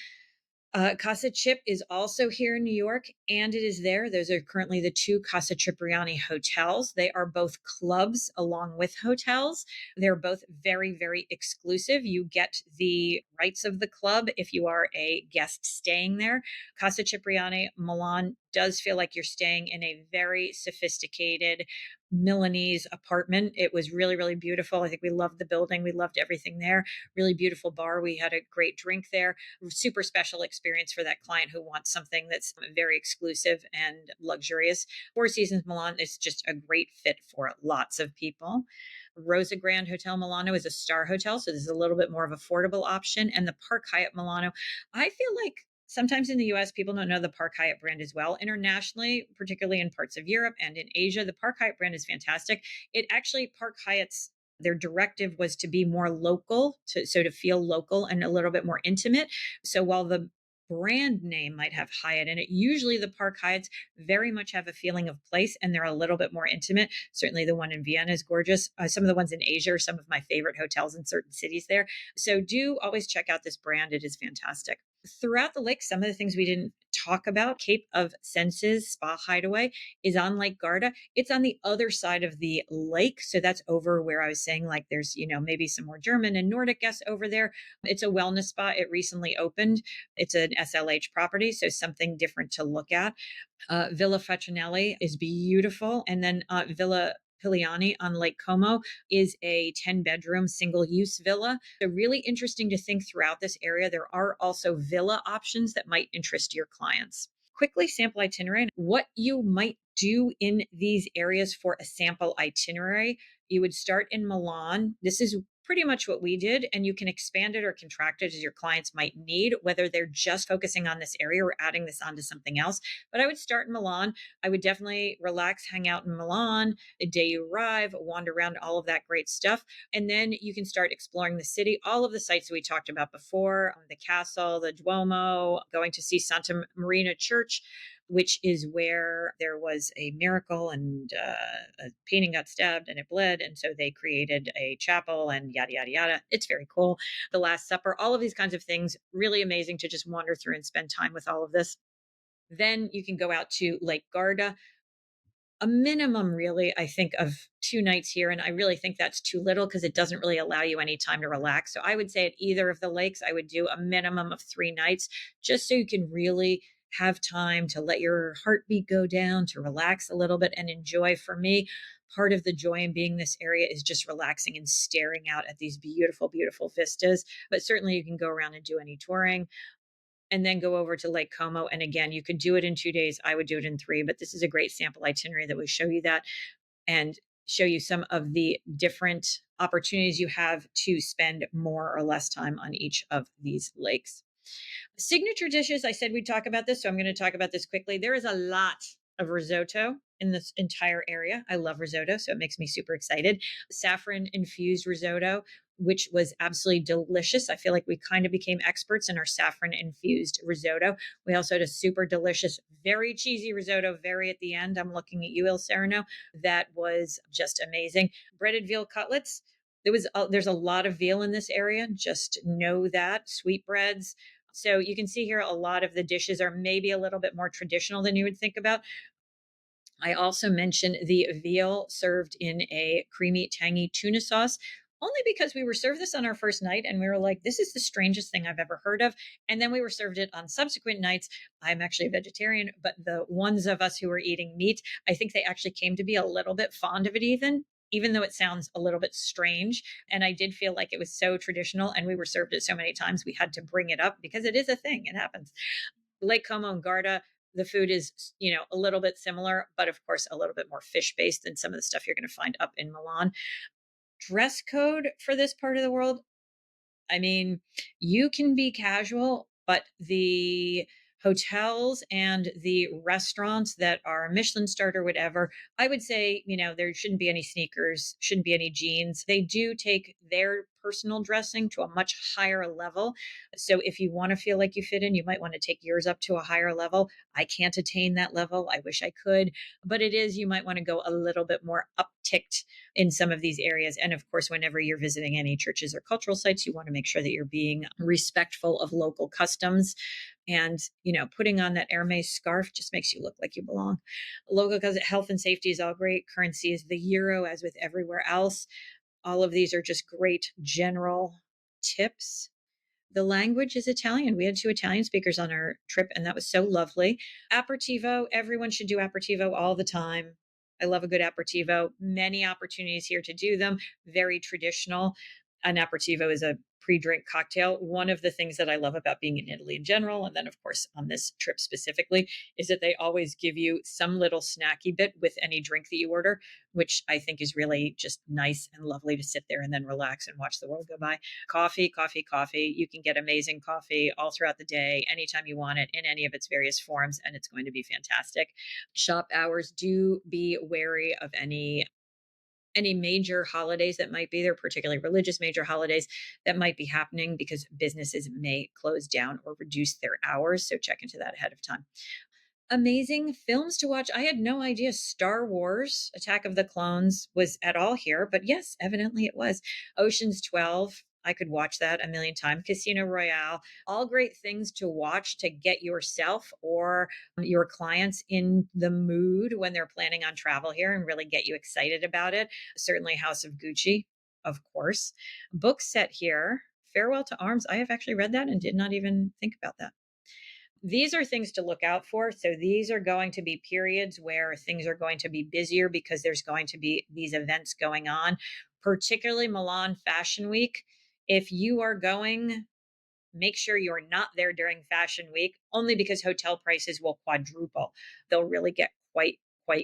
Casa Chip is also here in New York, and it is there. Those are currently the two Casa Cipriani hotels. They are both clubs along with hotels. They're both very, very exclusive. You get the rights of the club if you are a guest staying there. Casa Cipriani Milan does feel like you're staying in a very sophisticated Milanese apartment. It was really, really beautiful. I think we loved the building. We loved everything there. Really beautiful bar. We had a great drink there. Super special experience for that client who wants something that's very exclusive and luxurious. Four Seasons Milan is just a great fit for lots of people. Rosa Grand Hotel Milano is a star hotel, so this is a little bit more of affordable option. And the Park Hyatt Milano, I feel like sometimes in the US, people don't know the Park Hyatt brand as well. Internationally, particularly in parts of Europe and in Asia, the Park Hyatt brand is fantastic. It actually, Park Hyatt's their directive was to be more local, so to feel local and a little bit more intimate. So while the brand name might have Hyatt in it, usually the Park Hyatts very much have a feeling of place and they're a little bit more intimate. Certainly the one in Vienna is gorgeous. Some of the ones in Asia are some of my favorite hotels in certain cities there. So do always check out this brand. It is fantastic. Throughout the lake, some of the things we didn't talk about, Cape of Senses Spa Hideaway is on Lake Garda. It's on the other side of the lake. So that's over where I was saying, like, there's, maybe some more German and Nordic guests over there. It's a wellness spa. It recently opened. It's an SLH property, so something different to look at. Villa Facinelli is beautiful. And then Villa Piliani on Lake Como is a 10-bedroom single-use villa. So really interesting to think throughout this area. There are also villa options that might interest your clients. Quickly sample itinerary. What you might do in these areas for a sample itinerary. You would start in Milan. This is pretty much what we did, and you can expand it or contract it as your clients might need, whether they're just focusing on this area or adding this onto something else. But I would start in Milan. I would definitely relax, hang out in Milan the day you arrive, wander around, all of that great stuff. And then you can start exploring the city, all of the sites that we talked about before, the castle, the Duomo, going to see Santa Marina Church, which is where there was a miracle and a painting got stabbed and it bled. And so they created a chapel and yada, yada, yada. It's very cool. The Last Supper, all of these kinds of things, really amazing to just wander through and spend time with all of this. Then you can go out to Lake Garda. A minimum, really, I think, of 2 nights here. And I really think that's too little because it doesn't really allow you any time to relax. So I would say at either of the lakes, I would do a minimum of 3 nights just so you can really have time to let your heartbeat go down, to relax a little bit and enjoy. For me, part of the joy in being in this area is just relaxing and staring out at these beautiful, beautiful vistas. But certainly you can go around and do any touring and then go over to Lake Como. And again, you could do it in 2 days. I would do it in 3, but this is a great sample itinerary that would show you that and show you some of the different opportunities you have to spend more or less time on each of these lakes. Signature dishes, I said we'd talk about this, so I'm going to talk about this quickly. There is a lot of risotto in this entire area. I love risotto, so it makes me super excited. Saffron infused risotto, which was absolutely delicious. I feel like we kind of became experts in our saffron infused risotto. We also had a super delicious, very cheesy risotto, very at the end. I'm looking at you, Il Serrano. That was just amazing. Breaded veal cutlets. There's a lot of veal in this area. Just know that. Sweetbreads. So you can see here a lot of the dishes are maybe a little bit more traditional than you would think about. I also mentioned the veal served in a creamy, tangy tuna sauce. only because we were served this on our first night and we were like, this is the strangest thing I've ever heard of. And then we were served it on subsequent nights. I'm actually a vegetarian, but the ones of us who were eating meat, I think they actually came to be a little bit fond of it, even though it sounds a little bit strange. And I did feel like it was so traditional and we were served it so many times we had to bring it up because it is a thing. It happens. Lake Como and Garda, the food is, a little bit similar, but of course, a little bit more fish based than some of the stuff you're going to find up in Milan. Dress code for this part of the world, I mean, you can be casual, but the hotels and the restaurants that are Michelin starred or whatever, I would say, there shouldn't be any sneakers, shouldn't be any jeans. They do take their personal dressing to a much higher level. So if you want to feel like you fit in, you might want to take yours up to a higher level. I can't attain that level. I wish I could, but you might want to go a little bit more upticked in some of these areas. And of course, whenever you're visiting any churches or cultural sites, you want to make sure that you're being respectful of local customs. And, putting on that Hermes scarf just makes you look like you belong. Local health and safety is all great. Currency is the euro, as with everywhere else. All of these are just great general tips. The language is Italian. We had 2 Italian speakers on our trip, and that was so lovely. Aperitivo, everyone should do aperitivo all the time. I love a good aperitivo. Many opportunities here to do them. Very traditional. An aperitivo is a pre-drink cocktail. One of the things that I love about being in Italy in general, and then of course on this trip specifically, is that they always give you some little snacky bit with any drink that you order, which I think is really just nice and lovely to sit there and then relax and watch the world go by. Coffee, coffee, coffee. You can get amazing coffee all throughout the day, anytime you want it, in any of its various forms, and it's going to be fantastic. Shop hours, do be wary of any major holidays that might be there, particularly religious major holidays that might be happening, because businesses may close down or reduce their hours. So check into that ahead of time. Amazing films to watch. I had no idea Star Wars Attack of the Clones was at all here, but yes, evidently it was. Ocean's 12. I could watch that a million times. Casino Royale, all great things to watch to get yourself or your clients in the mood when they're planning on travel here and really get you excited about it. Certainly House of Gucci, of course. Book set here, Farewell to Arms. I have actually read that and did not even think about that. These are things to look out for. So these are going to be periods where things are going to be busier because there's going to be these events going on, particularly Milan Fashion Week. If you are going, make sure you're not there during Fashion Week, only because hotel prices will quadruple. They'll really get quite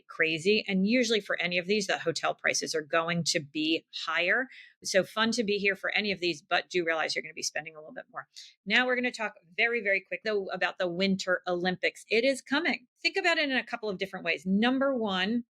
crazy. And usually for any of these, the hotel prices are going to be higher. So fun to be here for any of these, but do realize you're going to be spending a little bit more. Now we're going to talk very, very quick though about the Winter Olympics. It is coming. Think about it in a couple of different ways. Number one,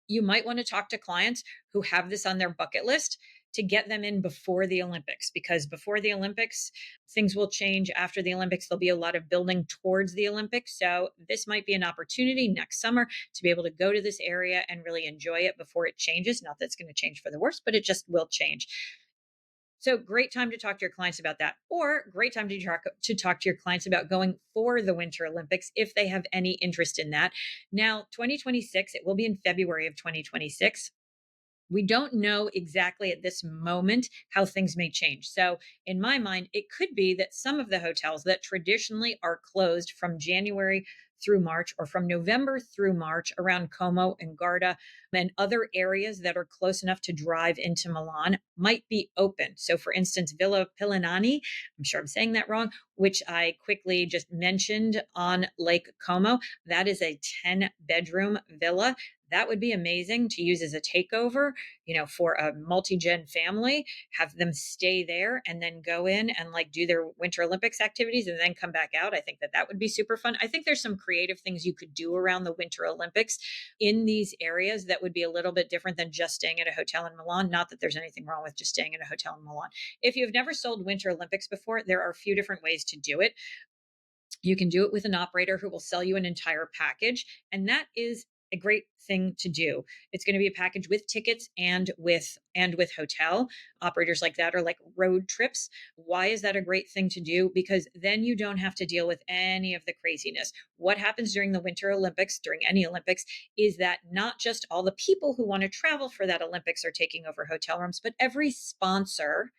you might want to talk to clients who have this on their bucket list to get them in before the Olympics, because before the Olympics, things will change. After the Olympics, there'll be a lot of building towards the Olympics. So this might be an opportunity next summer to be able to go to this area and really enjoy it before it changes. Not that it's going to change for the worse, but it just will change. So great time to talk to your clients about that, or great time to talk to your clients about going for the Winter Olympics if they have any interest in that. Now, 2026, it will be in February of 2026. We don't know exactly at this moment how things may change. So, in my mind, it could be that some of the hotels that traditionally are closed from January through March, or from November through March around Como and Garda and other areas that are close enough to drive into Milan, might be open. So, for instance, Villa Pilanani, I'm sure I'm saying that wrong, which I quickly just mentioned on Lake Como, that is a 10-bedroom villa. That would be amazing to use as a takeover, for a multi-gen family, have them stay there and then go in and like do their Winter Olympics activities and then come back out. I think that would be super fun. I think there's some creative things you could do around the Winter Olympics in these areas that would be a little bit different than just staying at a hotel in Milan. Not that there's anything wrong with just staying at a hotel in Milan. If you've never sold Winter Olympics before, there are a few different ways to do it. You can do it with an operator who will sell you an entire package, and that is a great thing to do. It's going to be a package with tickets and with hotel. Operators like that are like road trips. Why is that a great thing to do? Because then you don't have to deal with any of the craziness. What happens during the Winter Olympics, during any Olympics, is that not just all the people who want to travel for that Olympics are taking over hotel rooms, but every sponsor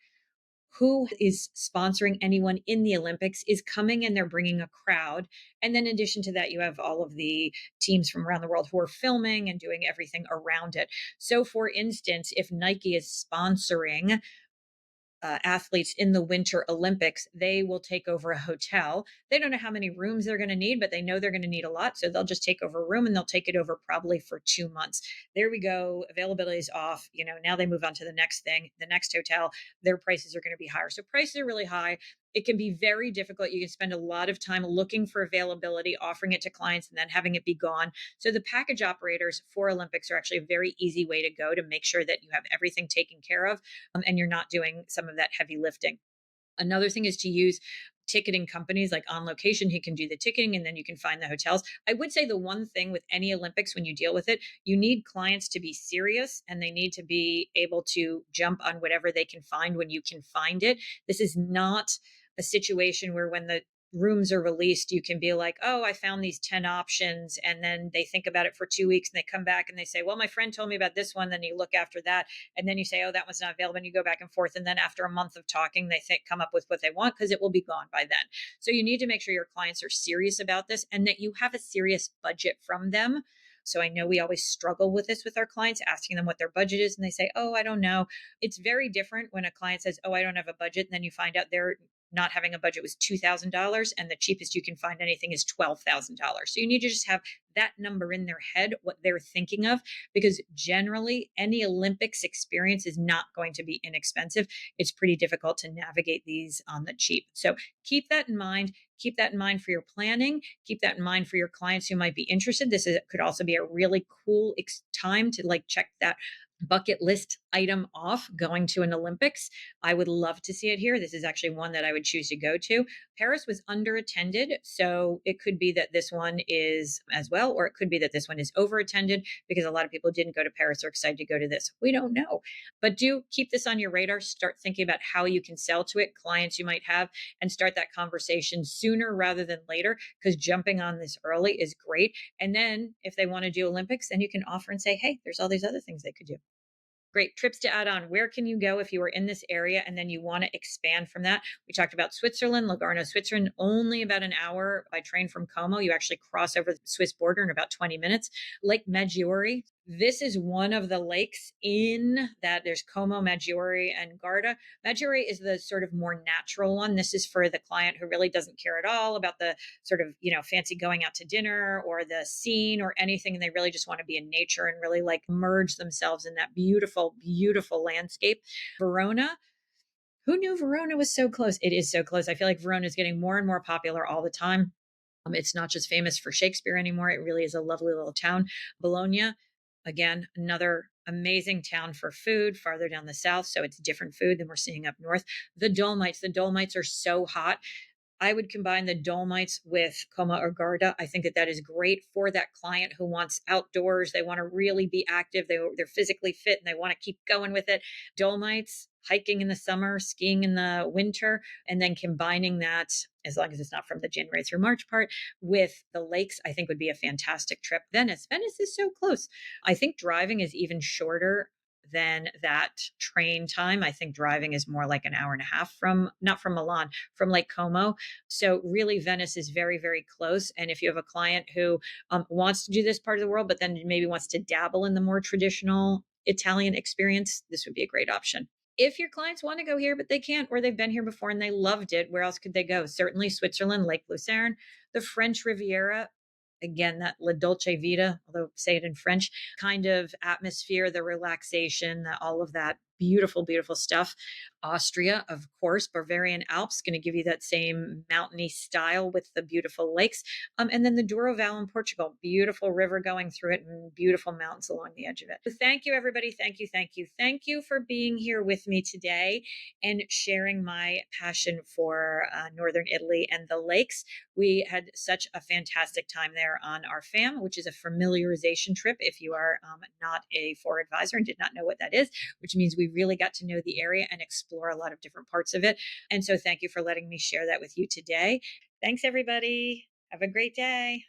who is sponsoring anyone in the Olympics is coming and they're bringing a crowd. And then in addition to that, you have all of the teams from around the world who are filming and doing everything around it. So, for instance, if Nike is sponsoring athletes in the Winter Olympics, they will take over a hotel. They don't know how many rooms they're going to need, but they know they're going to need a lot. So they'll just take over a room and they'll take it over probably for 2 months. There we go. Availability is off. Now they move on to the next thing, the next hotel. Their prices are going to be higher. So prices are really high. It can be very difficult. You can spend a lot of time looking for availability, offering it to clients, and then having it be gone. So the package operators for Olympics are actually a very easy way to go to make sure that you have everything taken care of, and you're not doing some of that heavy lifting. Another thing is to use ticketing companies like On Location. He can do the ticketing and then you can find the hotels. I would say the one thing with any Olympics, when you deal with it, you need clients to be serious and they need to be able to jump on whatever they can find when you can find it. This is not a situation where when the rooms are released, you can be like, oh, I found these 10 options. And then they think about it for 2 weeks and they come back and they say, well, my friend told me about this one. Then you look after that. And then you say, oh, that one's not available. And you go back and forth. And then after a month of talking, they come up with what they want because it will be gone by then. So you need to make sure your clients are serious about this and that you have a serious budget from them. So I know we always struggle with this with our clients, asking them what their budget is. And they say, oh, I don't know. It's very different when a client says, oh, I don't have a budget. And then you find out they're not having a budget was $2,000 and the cheapest you can find anything is $12,000. So you need to just have that number in their head, what they're thinking of, because generally any Olympics experience is not going to be inexpensive. It's pretty difficult to navigate these on the cheap. So keep that in mind. Keep that in mind for your planning. Keep that in mind for your clients who might be interested. Could also be a really cool time to like check that bucket list item off, going to an Olympics. I would love to see it here. This is actually one that I would choose to go to. Paris was underattended, so it could be that this one is as well, or it could be that this one is overattended because a lot of people didn't go to Paris or are excited to go to this. We don't know. But do keep this on your radar. Start thinking about how you can sell to it, clients you might have, and start that conversation sooner rather than later, because jumping on this early is great. And then if they want to do Olympics, then you can offer and say, hey, there's all these other things they could do. Great trips to add on. Where can you go if you are in this area and then you want to expand from that? We talked about Switzerland, Lugano, Switzerland, only about an hour by train from Como. You actually cross over the Swiss border in about 20 minutes. Lake Maggiore. This is one of the lakes in that there's Como, Maggiore, and Garda. Maggiore is the sort of more natural one. This is for the client who really doesn't care at all about the sort of, fancy going out to dinner or the scene or anything. And they really just want to be in nature and really like merge themselves in that beautiful, beautiful landscape. Verona. Who knew Verona was so close? It is so close. I feel like Verona is getting more and more popular all the time. It's not just famous for Shakespeare anymore. It really is a lovely little town. Bologna, again, another amazing town for food farther down the south. So it's different food than we're seeing up north. The Dolomites. The Dolomites are so hot. I would combine the Dolomites with Como or Garda. I think that is great for that client who wants outdoors. They want to really be active. They're physically fit and they want to keep going with it. Dolomites, hiking in the summer, skiing in the winter, and then combining that, as long as it's not from the January through March part, with the lakes, I think would be a fantastic trip. Venice. Venice is so close. I think driving is even shorter than that train time. I think driving is more like an hour and a half not from Milan, from Lake Como. So really Venice is very, very close. And if you have a client who wants to do this part of the world, but then maybe wants to dabble in the more traditional Italian experience, this would be a great option. If your clients want to go here, but they can't, or they've been here before and they loved it, where else could they go? Certainly Switzerland, Lake Lucerne, the French Riviera. Again, that La Dolce Vita, although say it in French, kind of atmosphere, the relaxation, all of that beautiful, beautiful stuff. Austria, of course, Bavarian Alps, going to give you that same mountainy style with the beautiful lakes. And then the Douro Valley in Portugal, beautiful river going through it and beautiful mountains along the edge of it. So thank you, everybody. Thank you, thank you, thank you for being here with me today and sharing my passion for Northern Italy and the lakes. We had such a fantastic time there on our FAM, which is a familiarization trip. If you are not a Fora advisor and did not know what that is, which means we really got to know the area and explore a lot of different parts of it. And so thank you for letting me share that with you today. Thanks, everybody. Have a great day.